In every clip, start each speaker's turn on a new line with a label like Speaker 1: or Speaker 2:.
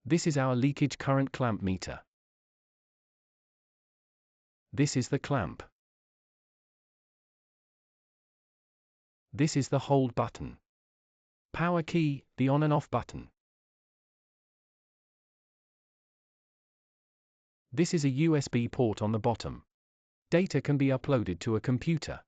Speaker 1: This is our leakage current clamp meter. This is the clamp. This is the hold button. Power key, the on and off button. This is a USB port on the bottom. Data can be uploaded to a computer.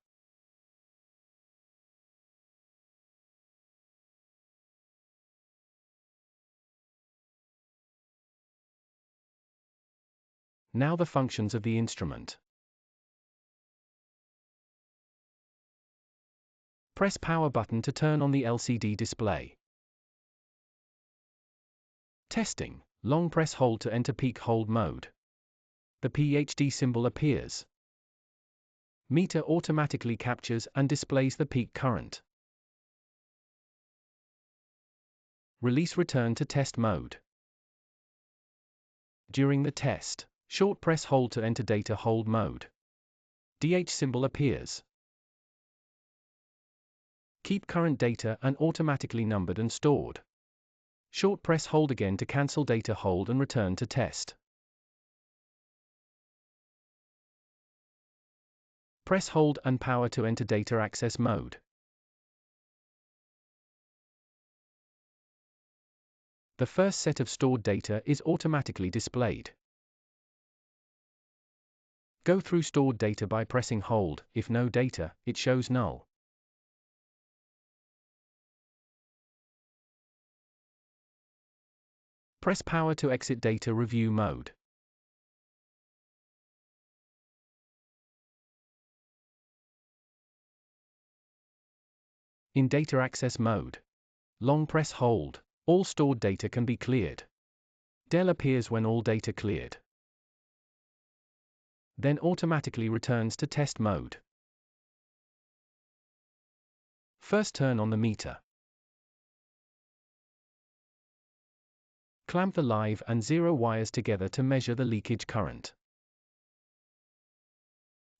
Speaker 1: Now the functions of the instrument. Press power button to turn on the LCD display. Testing. Long press hold to enter peak hold mode. The PhD symbol appears. Meter automatically captures and displays the peak current. Release return to test mode. During the test, short press hold to enter data hold mode. DH symbol appears. Keep current data and automatically numbered and stored. Short press hold again to cancel data hold and return to test. Press hold and power to enter data access mode. The first set of stored data is automatically displayed. Go through stored data by pressing hold. If no data, it shows null. Press power to exit data review mode. In data access mode, long press hold. All stored data can be cleared. Del appears when all data cleared. Then automatically returns to test mode. First turn on the meter. Clamp the live and zero wires together to measure the leakage current.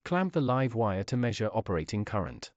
Speaker 1: Clamp the live wire to measure operating current.